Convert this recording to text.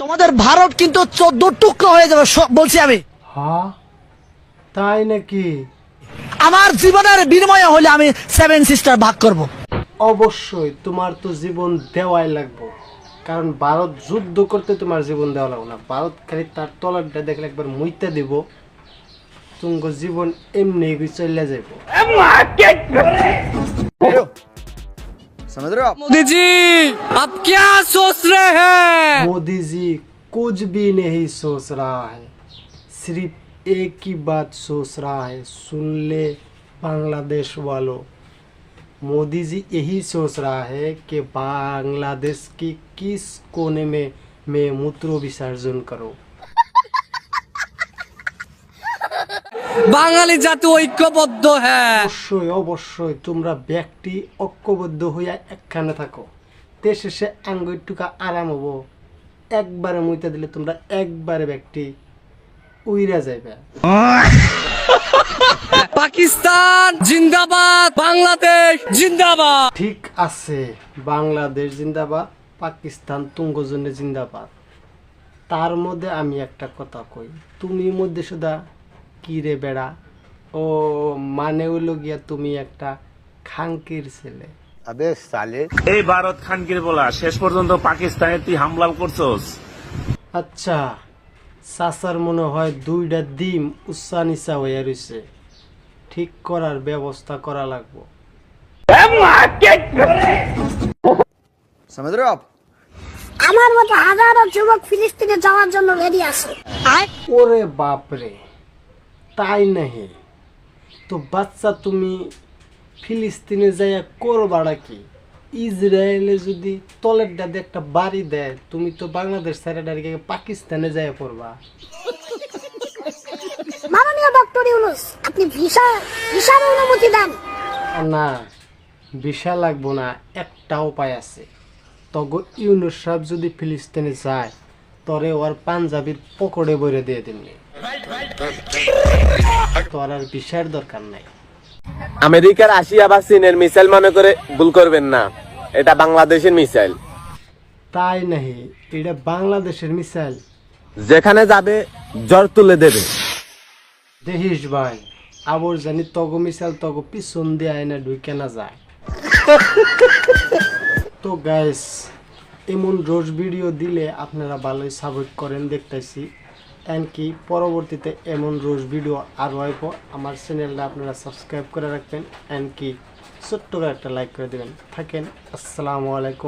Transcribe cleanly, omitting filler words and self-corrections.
তোমাদের ভারত কিন্তু 14 টুকরো হয়ে যাবে বলছি আমি। হ্যাঁ তাই নাকি? আমার জীবনের বিনিময়ে হলে আমি 7 সিস্টার ভাগ করব। অবশ্যই তোমার তো জীবন দেওয়াই লাগবে, কারণ ভারত যুদ্ধ করতে তোমার জীবন দেওয়া লাগবে না। ভারত খালি তার তলারটা দেখলে একবার মুইতে দিব, তুঙ্গ জীবন এমনি চলে যাইব। समझ रहे हो आप? मोदी जी आप क्या सोच रहे हैं? मोदी जी कुछ भी नहीं सोच रहा है, सिर्फ एक ही बात सोच रहा है, सुन ले बांग्लादेश वालों। मोदी जी यही सोच रहा है कि बांग्लादेश की किस कोने में मैं मूत्र विसर्जन करूं। বাঙালি জাতি ঐক্যবদ্ধ হ্যাঁ। অবশ্যই অবশ্যই তোমরা ব্যক্তি ঐক্যবদ্ধ হইয়া একখানে থাকো, দেশ শেষে আঙ্গুর টুকা আরাম হবো। একবারে মুইতে দিলে তোমরা একবারে ব্যক্তি উইরা যাইবে। পাকিস্তান জিন্দাবাদ, বাংলাদেশ জিন্দাবাদ। ঠিক আছে, বাংলাদেশ জিন্দাবাদ, পাকিস্তান তুঙ্গজনে জিন্দাবাদ। তার মধ্যে আমি একটা কথা কই, তুমি মধ্যে শুধা কি রে বেড়া, ও মানে হইলো গিয়া তুমি একটা খাঙ্কির ছেলে। अबे साले এই ভারত খানকির বলা শেষ পর্যন্ত পাকিস্তানে তুই হামলা করছস। আচ্ছা, চাচার মনে হয় দুইটা ডিম উচ্চা নিচা হইয়া রইছে, ঠিক করার ব্যবস্থা করা লাগবো। समझ रहे हो आप? আমার মতো হাজারো যুবক ফিলিস্তিনে যাওয়ার জন্য রেডি আছে। ওরে বাপরে, তাই নাহি? তো বাচ্চা তুমি ফিলিস্তিনে যাইয়া করবাটা কি? ইসরায়েলে যদি তলের ডাদে একটা বাড়ি দেয়, তুমি তো বাংলাদেশ ছেড়ে ডাইরেক্ট পাকিস্তানে যাইয়া পড়বা। মাননীয় ডক্টর ইউনূস, আপনি ভিসার অনুমতি দেন। না, ভিসা লাগবো না, একটা উপায় আছে। তগো ইউনূস সাহেব যদি ফিলিস্তিনে যায়, তরে ওর পাঞ্জাবির পকড়ে বইরে দিয়ে দিমনি, তোর আর ভিসার দরকার নাই। আমেরিকার রাশিয়া বা চীনের মিসাইল মনে করে ভুল করবেন না, এটা বাংলাদেশের মিসাইল। তাই নাহি? এটা বাংলাদেশের মিসাইল। যেখানে যাবে জ্বর তুলে দেবে। দেখিস ভাই, আবার জানি তগো মিসাইল তগো পিছন দিয়ে আয়না ঢুকে না যায়। তো গাইস, এমন রোজ ভিডিও দিলে আপনারা ভালোই সাপোর্ট করেন দেখতেছি, এমনকি পরবর্তীতে এমন রোজ ভিডিও আরও আইব। আমার চ্যানেলটা আপনারা সাবস্ক্রাইব করে রাখবেন, এমনকি ছোট্ট করে একটা লাইক করে দেবেন। থাকেন, আসসালামু আলাইকুম।